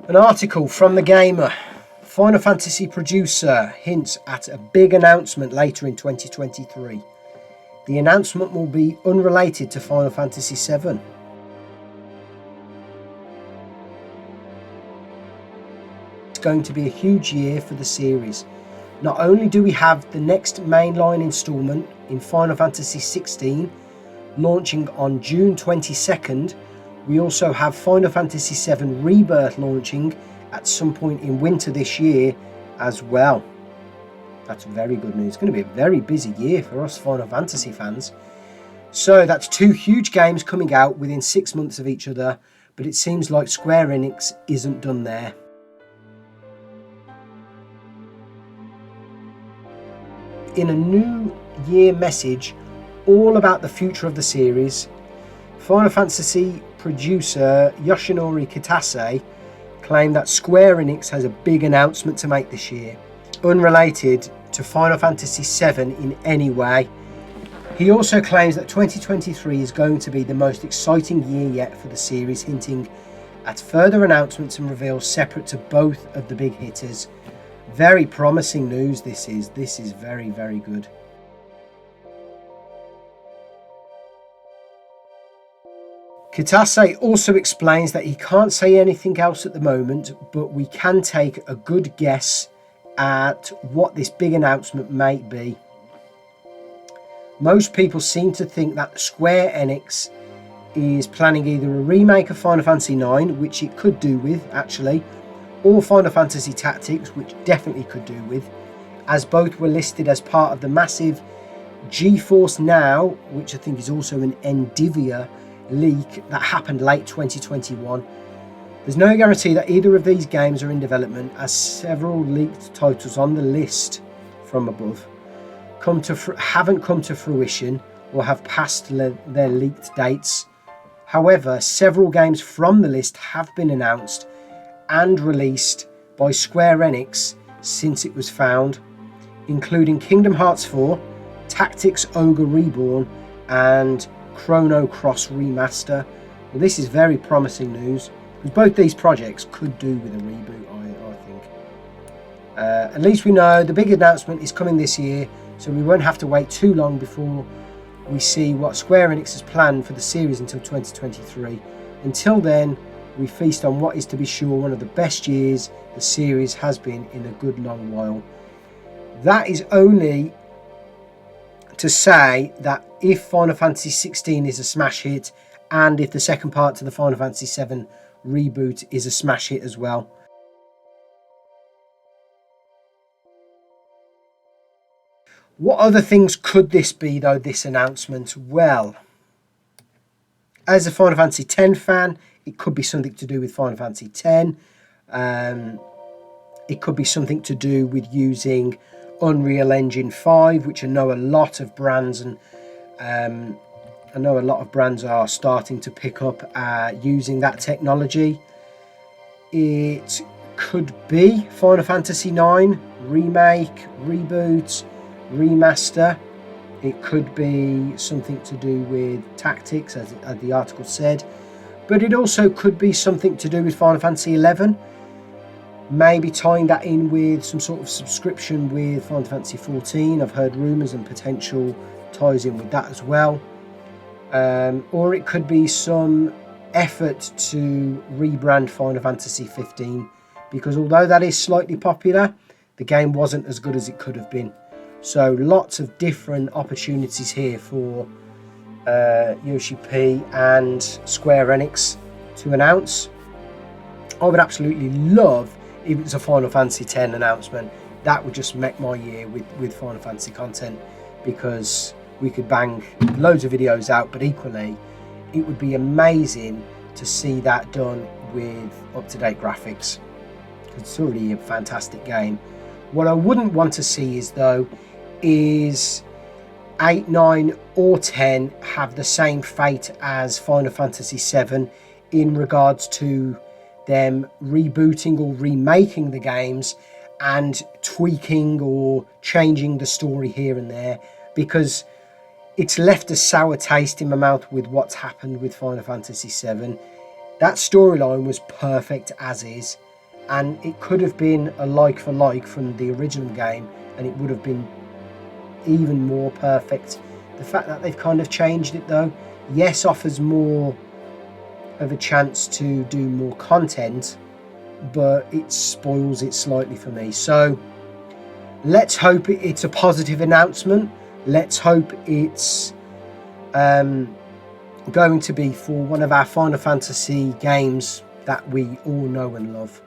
An article from The Gamer. Final Fantasy producer hints at a big announcement later in 2023. The announcement will be unrelated to Final Fantasy VII. It's going to be a huge year for the series. Not only do we have the next mainline installment in Final Fantasy XVI launching on June 22nd, we also have Final Fantasy VII Rebirth launching at some point in winter this year as well. That's very good news. It's going to be a very busy year for us Final Fantasy fans. So that's two huge games coming out within 6 months of each other, but it seems like Square Enix isn't done there. In a New Year message all about the future of the series, Final Fantasy producer Yoshinori Kitase claimed that Square Enix has a big announcement to make this year, unrelated to Final Fantasy VII in any way. He also claims that 2023 is going to be the most exciting year yet for the series, hinting at further announcements and reveals separate to both of the big hitters. Very promising news this is. This is very, very good. Kitase also explains that he can't say anything else at the moment, but we can take a good guess at what this big announcement might be. Most people seem to think that Square Enix is planning either a remake of Final Fantasy IX, which it could do with actually, or Final Fantasy Tactics, which definitely could do with, as both were listed as part of the massive GeForce Now, which I think is also an Nvidia leak that happened late 2021. There's no guarantee that either of these games are in development, as several leaked titles on the list from above haven't come to fruition or have passed their leaked dates. However, several games from the list have been announced and released by Square Enix since it was found, including Kingdom Hearts 4, Tactics Ogre Reborn, and Chrono Cross Remaster. Well, this is very promising news, because both these projects could do with a reboot, I think. At least we know the big announcement is coming this year, so we won't have to wait too long before we see what Square Enix has planned for the series until 2023. Until then, we feast on what is to be sure one of the best years the series has been in a good long while. That is only to say that if Final Fantasy XVI is a smash hit, and if the second part to the Final Fantasy VII reboot is a smash hit as well. What other things could this be though, this announcement? Well, as a Final Fantasy X fan, it could be something to do with Final Fantasy X. It could be something to do with using Unreal Engine 5, which I know a lot of brands are starting to pick up using that technology. It could be Final Fantasy IX remake, reboot, remaster. It could be something to do with Tactics, as the article said, but it also could be something to do with Final Fantasy XI. Maybe tying that in with some sort of subscription with Final Fantasy XIV. I've heard rumours and potential ties in with that as well. Or it could be some effort to rebrand Final Fantasy XV, because although that is slightly popular, the game wasn't as good as it could have been. So lots of different opportunities here for Yoshi P and Square Enix to announce. I would absolutely love if it's a Final Fantasy X announcement. That would just make my year with Final Fantasy content, because we could bang loads of videos out, but equally it would be amazing to see that done with up-to-date graphics. It's already a fantastic game. What I wouldn't want to see is 8, 9 or 10 have the same fate as Final Fantasy VII in regards to them rebooting or remaking the games and tweaking or changing the story here and there, because it's left a sour taste in my mouth with what's happened with Final Fantasy VII. That storyline was perfect as is, and it could have been a like for like from the original game, and it would have been even more perfect. The fact that they've kind of changed it though, yes, offers more of a chance to do more content, but it spoils it slightly for me. So let's hope it's a positive announcement. Let's hope it's going to be for one of our Final Fantasy games that we all know and love.